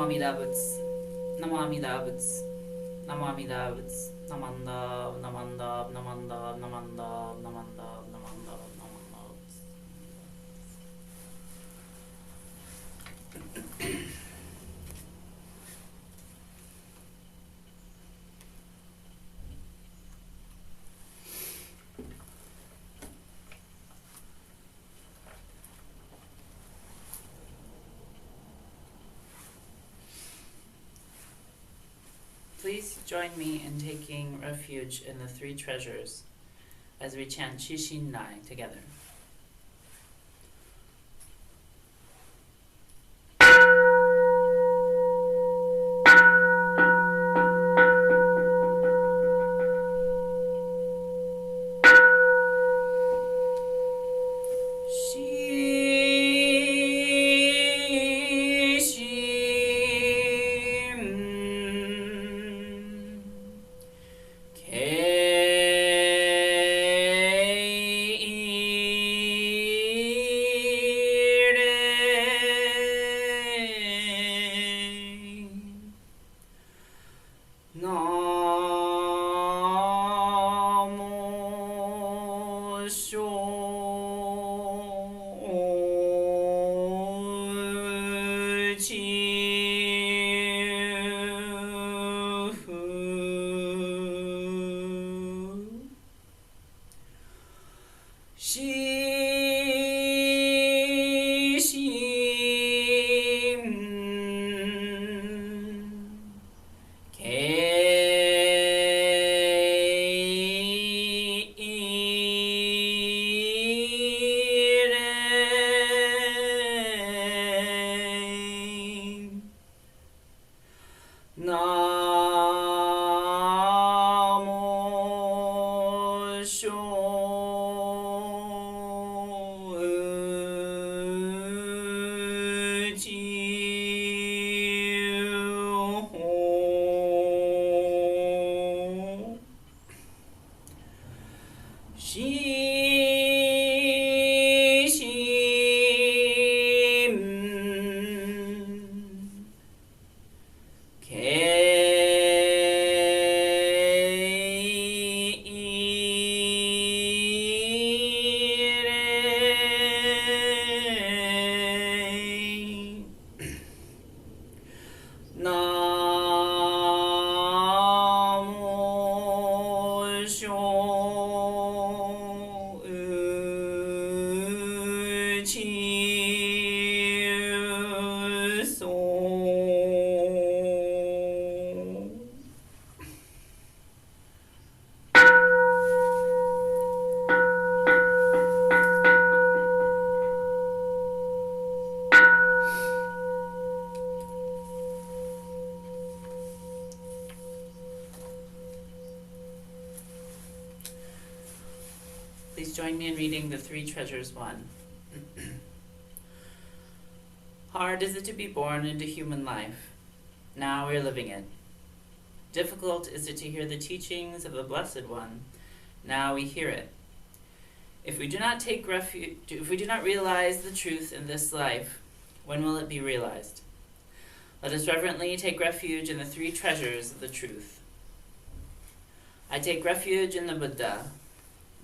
Amida Butts. Namo Amida Butts. Namo Amida Butts. Namanda, Namanda, Namanda, Namanda, Namanda, Namanda, Namanda. Please join me in taking refuge in the three treasures as we chant Shishin Nai together. Please join me in reading the Three Treasures 1. Hard is it to be born into human life. Now we are living it. Difficult is it to hear the teachings of the Blessed One. Now we hear it. If we do not realize the truth in this life, when will it be realized? Let us reverently take refuge in the three treasures of the truth. I take refuge in the Buddha.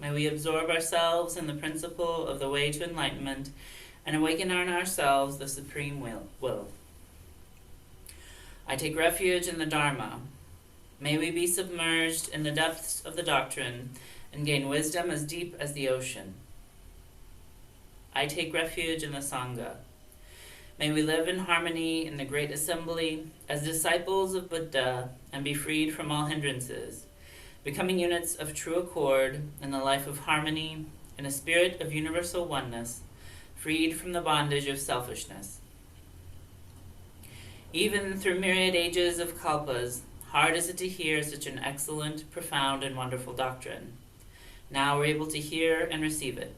May we absorb ourselves in the principle of the way to enlightenment and awaken in ourselves the supreme will. I take refuge in the Dharma. May we be submerged in the depths of the doctrine and gain wisdom as deep as the ocean. I take refuge in the Sangha. May we live in harmony in the great assembly as disciples of Buddha and be freed from all hindrances, becoming units of true accord in the life of harmony in a spirit of universal oneness, freed from the bondage of selfishness. Even through myriad ages of kalpas, hard is it to hear such an excellent, profound, and wonderful doctrine. Now we're able to hear and receive it.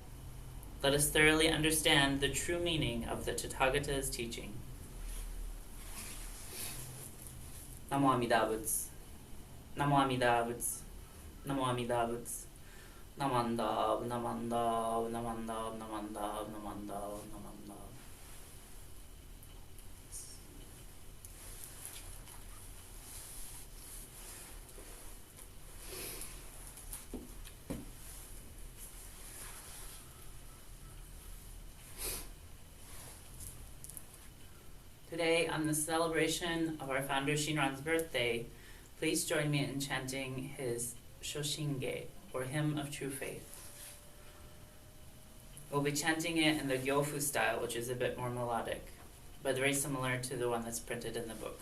Let us thoroughly understand the true meaning of the Tathagata's teaching. Namo Amida Butts. Namo Amida Butts. Namo Amida Butts. Namanda, Namanda, Namanda, Namanda, Namanda, Namanda. Today, on the celebration of our founder Shinran's birthday, please join me in chanting his Shoshinge, or Hymn of True Faith. We'll be chanting it in the Gyofu style, which is a bit more melodic, but very similar to the one that's printed in the book.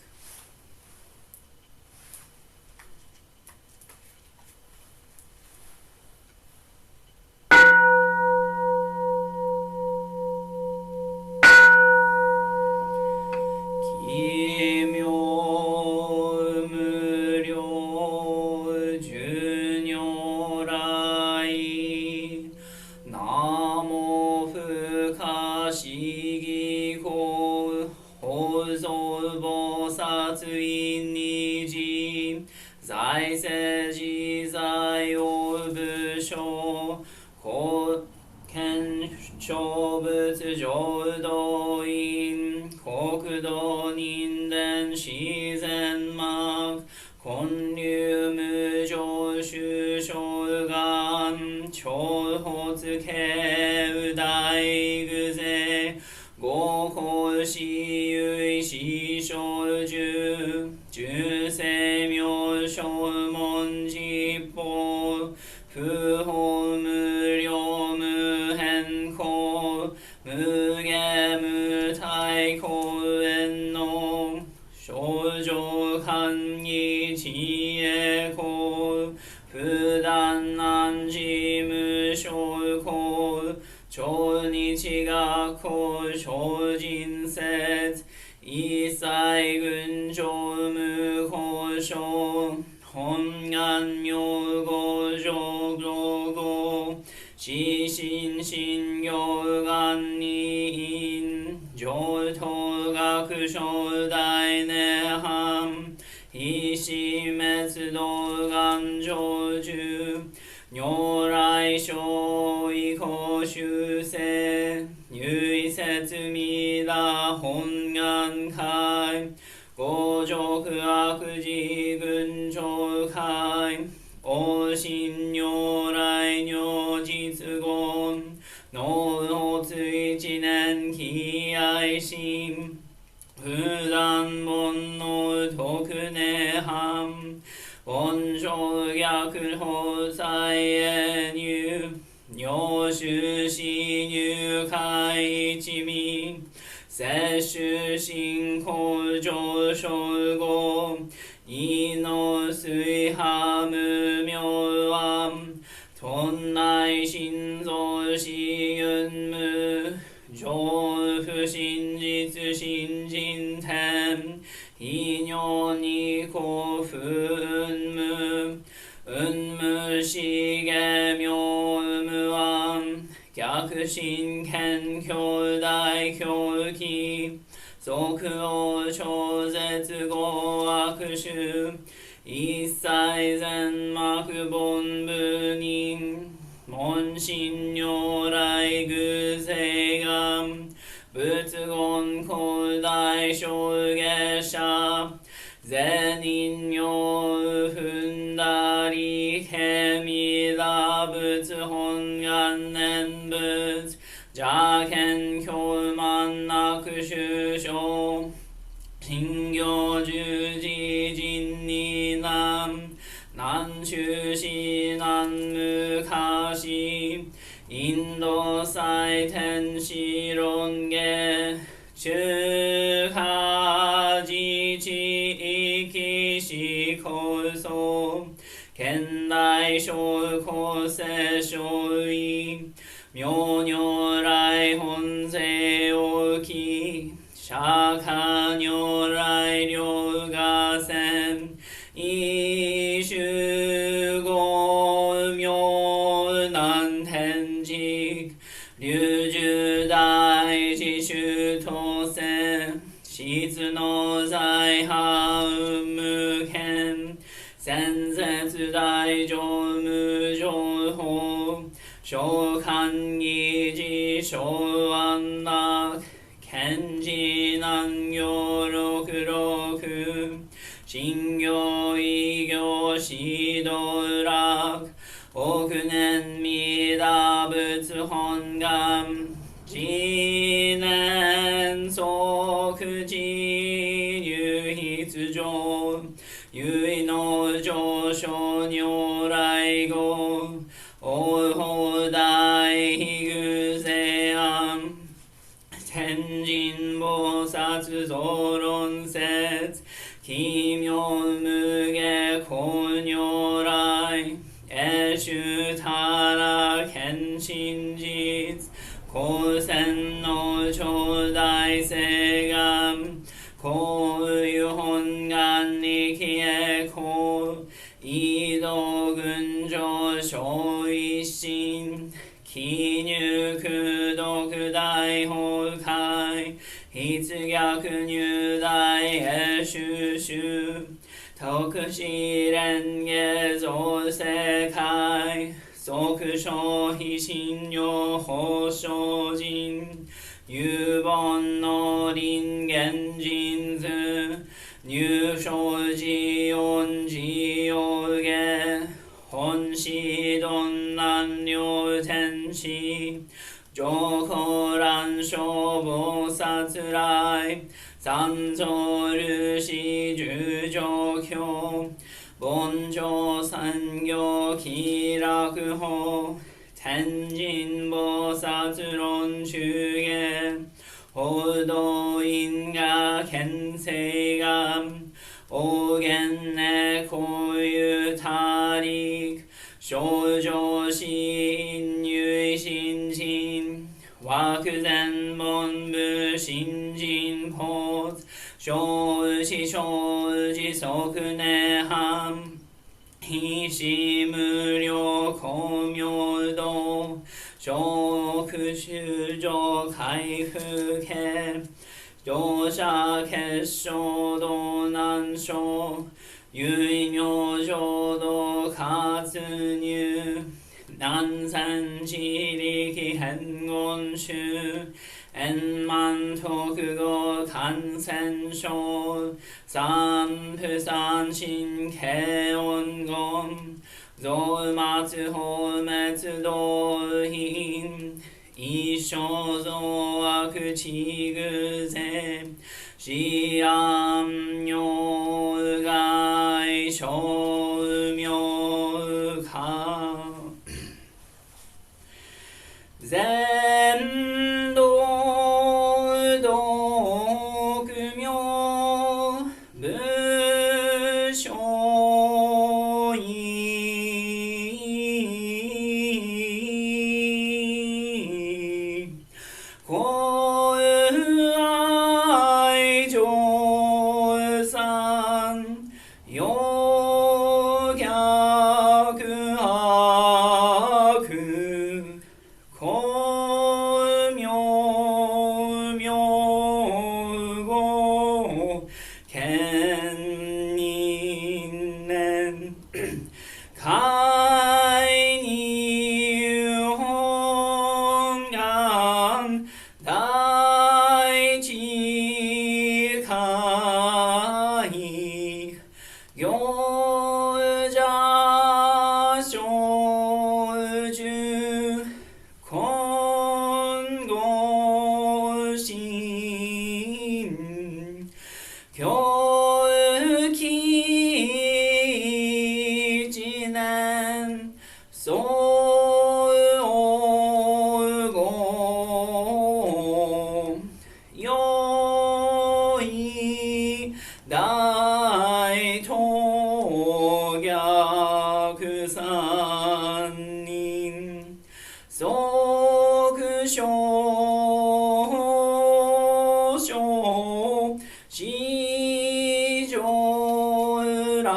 Jinen sokuji 諸如来語お法大悲偶案天神菩薩増論説奇妙無下光如来永衆たら見真実光線の頂戴誓願光有本願に消え光異道群上小一心記入功徳大崩壊筆逆入大永衆衆特使蓮華造世界即所非信用法精進有本の輪現人図入生寺音寺用下本師鈍難両天使上皇乱小菩薩来三蔵ルシ十上教凡上三行気楽法天神菩薩論中下報道因果見世願大言ねこういう他力少女死因有心心惑前本部新人法小子小子即涅槃非死無量光明道小苦修上回復系乗車結晶道難所有名浄土活入南山地力変言集円満特語感染症三不三心軽音言増末法滅道品一生増悪地偶然思安如外小妙化全道独妙無所異故愛上三陽逆悪光明妙語見人年開入本願大智慧行者小樹今後心教期一年総合よい大当逆三人即少々四条楽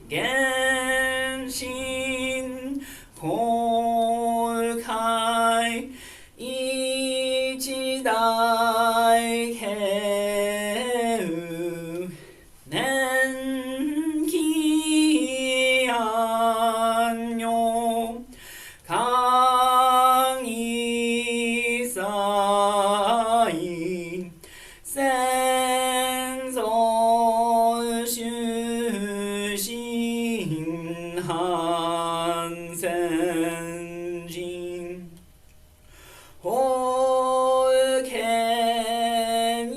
原神公開一大慶年期安女寛一祭先祖修心反先人法権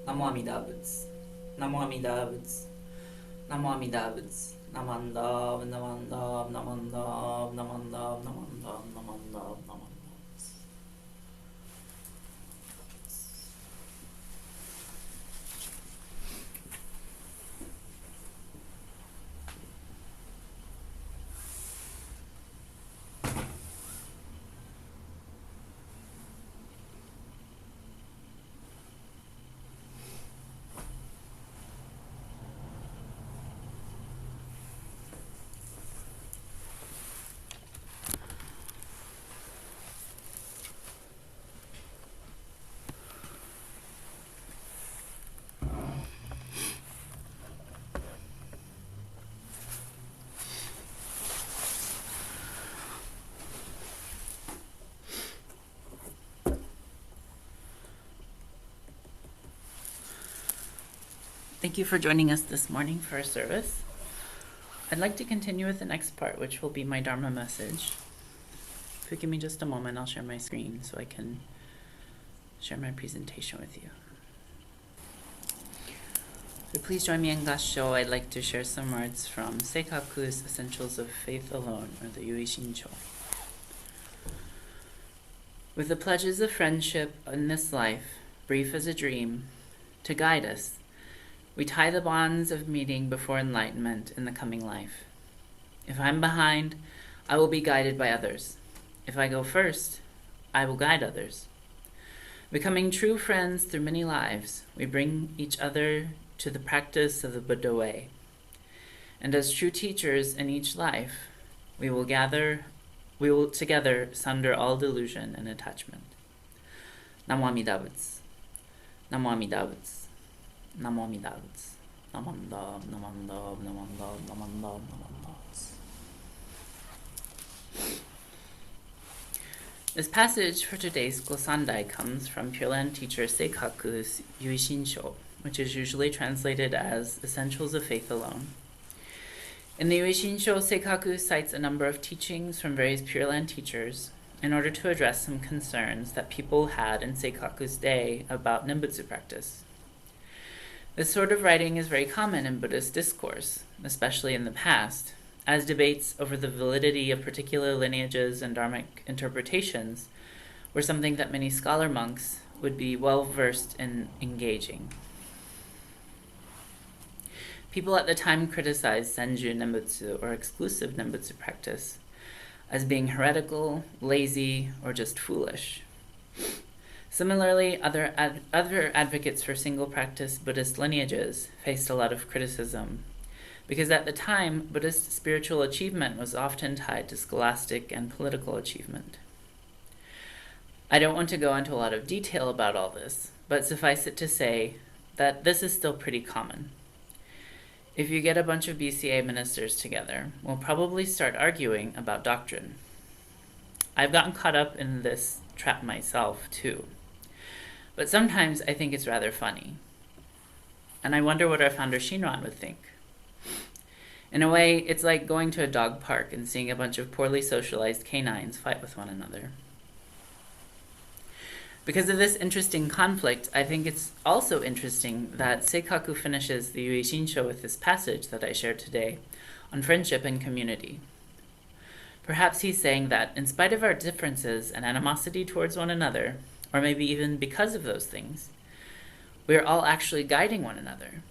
南無阿弥陀仏。Namo Amida Butsu. Namo Amida Butsu. Namandab, namandab, namandab, namandab, namandab, namandab, namandab. Thank you for joining us this morning for our service. I'd like to continue with the next part, which will be my Dharma message. If you give me just a moment, I'll share my screen so I can share my presentation with you. So please join me in Gassho. I'd like to share some words from Seikaku's Essentials of Faith Alone, or the Yui Shincho. With the pledges of friendship in this life, brief as a dream, to guide us, we tie the bonds of meeting before enlightenment in the coming life. If I'm behind, I will be guided by others. If I go first, I will guide others. Becoming true friends through many lives, we bring each other to the practice of the Buddha way. And as true teachers in each life, we will together sunder all delusion and attachment. Namo Amida Butsu. Namo Amida Butsu. Namo Amida Butsu. Namandab, namandab, namandab, namandab, namandab. This passage for today's Gosandai comes from Pure Land teacher Seikaku's Yui Shinsho, which is usually translated as Essentials of Faith Alone. In the Yui Shinsho, Seikaku cites a number of teachings from various Pure Land teachers in order to address some concerns that people had in Seikaku's day about Nenbutsu practice. This sort of writing is very common in Buddhist discourse, especially in the past, as debates over the validity of particular lineages and dharmic interpretations were something that many scholar monks would be well versed in engaging. People at the time criticized Senju Nenbutsu, or exclusive Nenbutsu practice, as being heretical, lazy, or just foolish. Similarly, other advocates for single practice Buddhist lineages faced a lot of criticism, because at the time, Buddhist spiritual achievement was often tied to scholastic and political achievement. I don't want to go into a lot of detail about all this, but suffice it to say that this is still pretty common. If you get a bunch of BCA ministers together, we'll probably start arguing about doctrine. I've gotten caught up in this trap myself, too. But sometimes I think it's rather funny. And I wonder what our founder Shinran would think. In a way, it's like going to a dog park and seeing a bunch of poorly socialized canines fight with one another. Because of this interesting conflict, I think it's also interesting that Seikaku finishes the Yui Shinsho with this passage that I shared today on friendship and community. Perhaps he's saying that in spite of our differences and animosity towards one another, or maybe even because of those things, we are all actually guiding one another,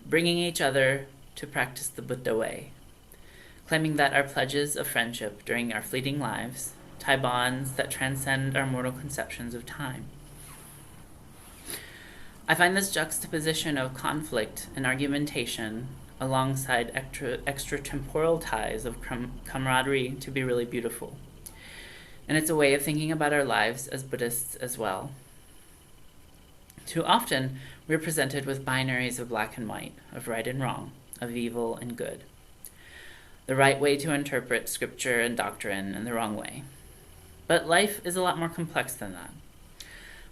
bringing each other to practice the Buddha way, claiming that our pledges of friendship during our fleeting lives tie bonds that transcend our mortal conceptions of time. I find this juxtaposition of conflict and argumentation alongside extratemporal ties of camaraderie to be really beautiful. And it's a way of thinking about our lives as Buddhists as well. Too often, we're presented with binaries of black and white, of right and wrong, of evil and good. The right way to interpret scripture and doctrine, and the wrong way. But life is a lot more complex than that.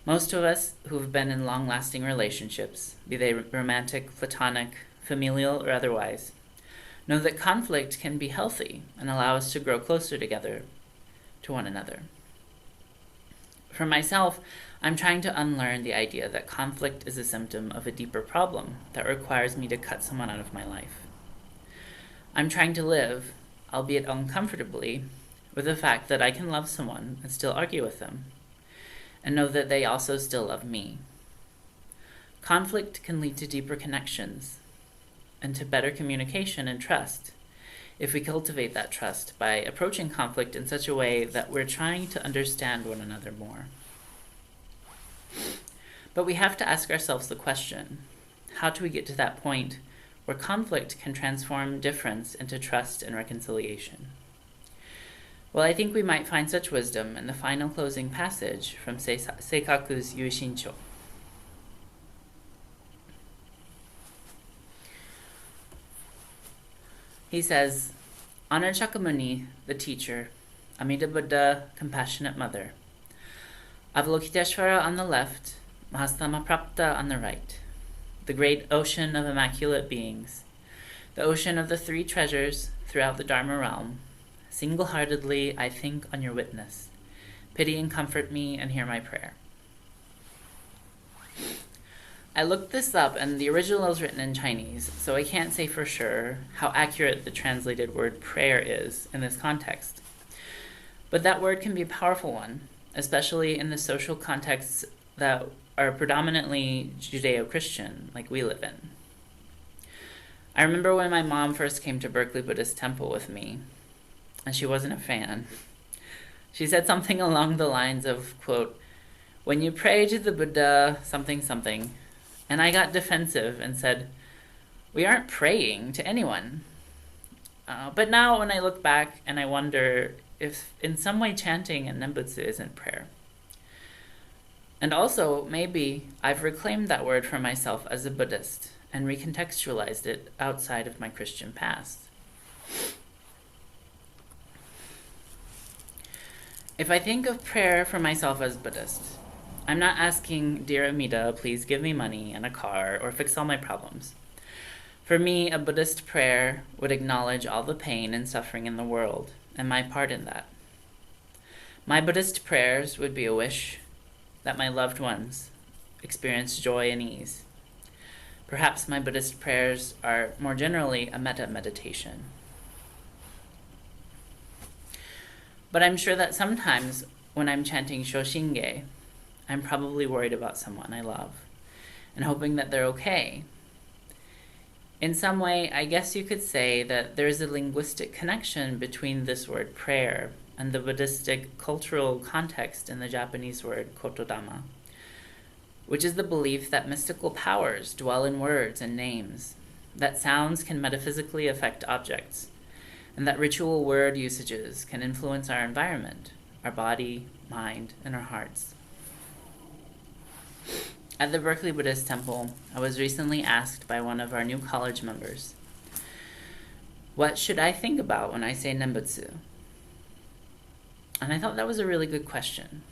Most of us who've been in long-lasting relationships, be they romantic, platonic, familial, or otherwise, know that conflict can be healthy and allow us to grow closer together to one another. For myself, I'm trying to unlearn the idea that conflict is a symptom of a deeper problem that requires me to cut someone out of my life. I'm trying to live, albeit uncomfortably, with the fact that I can love someone and still argue with them, and know that they also still love me. Conflict can lead to deeper connections and to better communication and trust if we cultivate that trust by approaching conflict in such a way that we're trying to understand one another more. But we have to ask ourselves the question, how do we get to that point where conflict can transform difference into trust and reconciliation? Well, I think we might find such wisdom in the final closing passage from Seikaku's Yuishincho. He says, Honor Shakyamuni, the teacher, Amida Buddha, compassionate mother, Avalokiteshvara on the left, Mahastamaprapta on the right, the great ocean of immaculate beings, the ocean of the three treasures throughout the Dharma realm. Single-heartedly I think on your witness. Pity and comfort me and hear my prayer. I looked this up, and the original is written in Chinese, so I can't say for sure how accurate the translated word prayer is in this context. But that word can be a powerful one, especially in the social contexts that are predominantly Judeo-Christian, like we live in. I remember when my mom first came to Berkeley Buddhist Temple with me, and she wasn't a fan. She said something along the lines of, quote, when you pray to the Buddha, something, something, and I got defensive and said, we aren't praying to anyone. But now when I look back and I wonder if in some way chanting in Nenbutsu isn't prayer. And also, maybe I've reclaimed that word for myself as a Buddhist and recontextualized it outside of my Christian past. If I think of prayer for myself as Buddhist, I'm not asking, Dear Amida, please give me money and a car or fix all my problems. For me, a Buddhist prayer would acknowledge all the pain and suffering in the world and my part in that. My Buddhist prayers would be a wish that my loved ones experience joy and ease. Perhaps my Buddhist prayers are more generally a metta meditation. But I'm sure that sometimes when I'm chanting Shoshinge, I'm probably worried about someone I love and hoping that they're okay. In some way, I guess you could say that there's a linguistic connection between this word prayer and the Buddhistic cultural context in the Japanese word kotodama, which is the belief that mystical powers dwell in words and names, that sounds can metaphysically affect objects, and that ritual word usages can influence our environment, our body, mind, and our hearts. At the Berkeley Buddhist Temple, I was recently asked by one of our new college members, what should I think about when I say Nenbutsu? And I thought that was a really good question,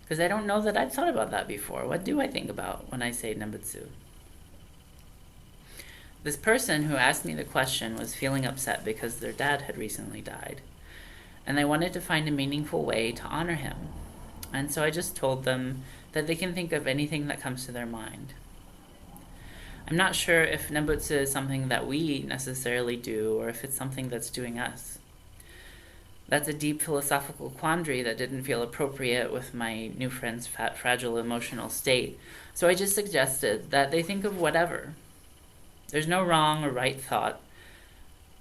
because I don't know that I've thought about that before. What do I think about when I say Nenbutsu? This person who asked me the question was feeling upset because their dad had recently died, and they wanted to find a meaningful way to honor him. And so I just told them that they can think of anything that comes to their mind. I'm not sure if Nenbutsu is something that we necessarily do or if it's something that's doing us. That's a deep philosophical quandary that didn't feel appropriate with my new friend's fragile emotional state, so I just suggested that they think of whatever. There's no wrong or right thought,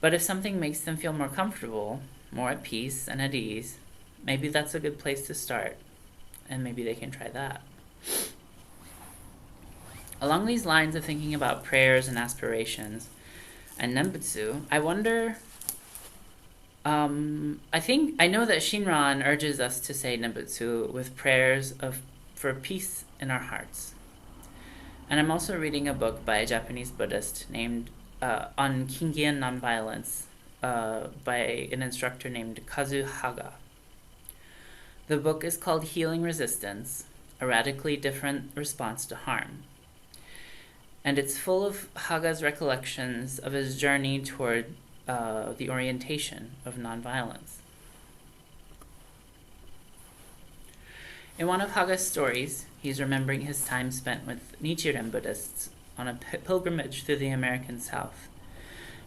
but if something makes them feel more comfortable, more at peace and at ease, maybe that's a good place to start, and maybe they can try that. Along these lines of thinking about prayers and aspirations and Nenbutsu, I wonder, I know that Shinran urges us to say Nenbutsu with prayers for peace in our hearts. And I'm also reading a book by a Japanese Buddhist named on Kingian Nonviolence by an instructor named Kazu Haga. The book is called Healing Resistance, A Radically Different Response to Harm. And it's full of Haga's recollections of his journey toward the orientation of nonviolence. In one of Haga's stories, he's remembering his time spent with Nichiren Buddhists on a pilgrimage through the American South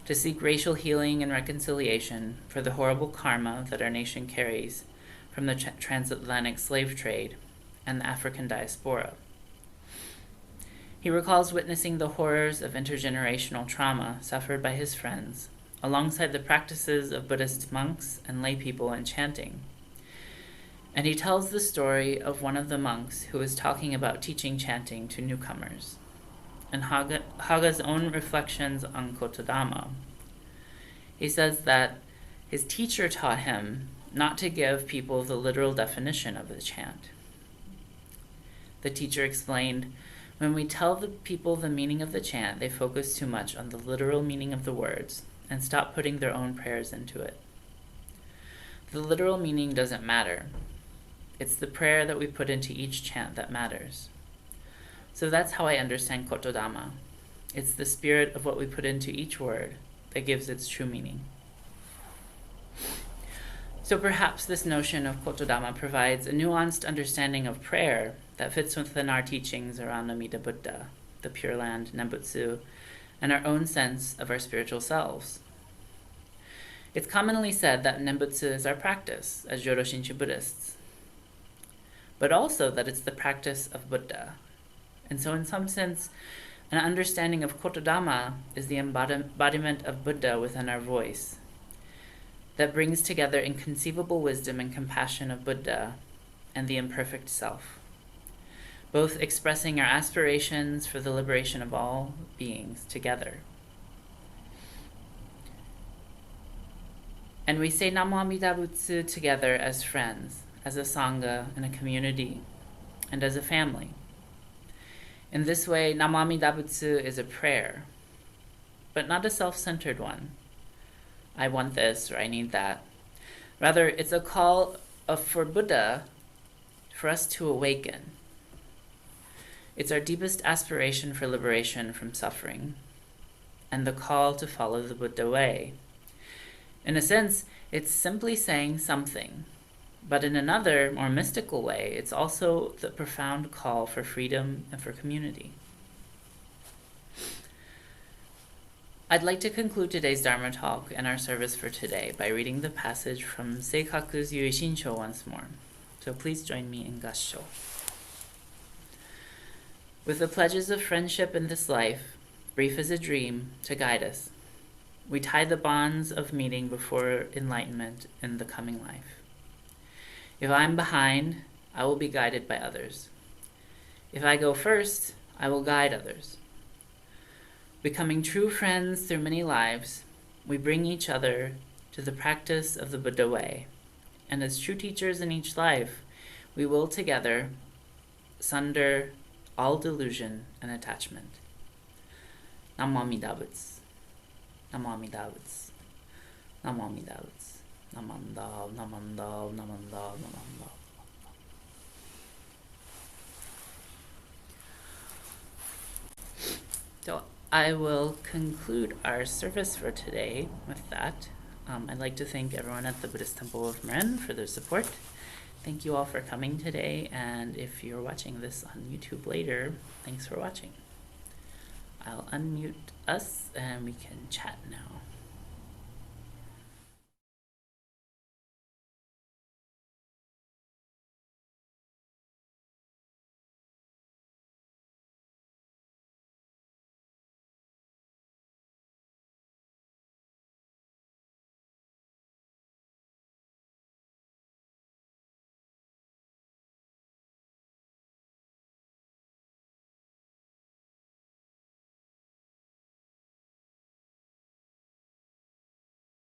to seek racial healing and reconciliation for the horrible karma that our nation carries from the transatlantic slave trade and the African diaspora. He recalls witnessing the horrors of intergenerational trauma suffered by his friends, alongside the practices of Buddhist monks and lay people in chanting. And he tells the story of one of the monks who was talking about teaching chanting to newcomers, and Haga's own reflections on Kotodama. He says that his teacher taught him not to give people the literal definition of the chant. The teacher explained, when we tell the people the meaning of the chant, they focus too much on the literal meaning of the words and stop putting their own prayers into it. The literal meaning doesn't matter. It's the prayer that we put into each chant that matters. So that's how I understand Kotodama. It's the spirit of what we put into each word that gives its true meaning. So perhaps this notion of Kotodama provides a nuanced understanding of prayer that fits within our teachings around Amida Buddha, the Pure Land, Nenbutsu, and our own sense of our spiritual selves. It's commonly said that Nenbutsu is our practice as Jodo Shinshu Buddhists, but also that it's the practice of Buddha. And so in some sense, an understanding of Kotodama is the embodiment of Buddha within our voice that brings together inconceivable wisdom and compassion of Buddha and the imperfect self, both expressing our aspirations for the liberation of all beings together. And we say Namo Amida Butsu together as friends, as a sangha and a community, and as a family. In this way, Namo Amida Butsu is a prayer, but not a self-centered one. I want this or I need that. Rather, it's a call for Buddha for us to awaken. It's our deepest aspiration for liberation from suffering, and the call to follow the Buddha way. In a sense, it's simply saying something, but in another, more mystical way, it's also the profound call for freedom and for community. I'd like to conclude today's Dharma talk and our service for today by reading the passage from Seikaku's Yui Shinsho once more. So please join me in Gassho. With the pledges of friendship in this life, brief as a dream, to guide us, we tie the bonds of meeting before enlightenment in the coming life. If I'm behind, I will be guided by others. If I go first, I will guide others. Becoming true friends through many lives, we bring each other to the practice of the Buddha way. And as true teachers in each life, we will together sunder all delusion and attachment. Namo Amida Butsu. Namo Amida Butsu. Namo Amida Butsu. Namandal, namandal, namandal, namandal. So I will conclude our service for today with that. I'd like to thank everyone at the Buddhist Temple of Marin for their support. Thank you all for coming today, and if you're watching this on YouTube later, thanks for watching. I'll unmute us and we can chat now.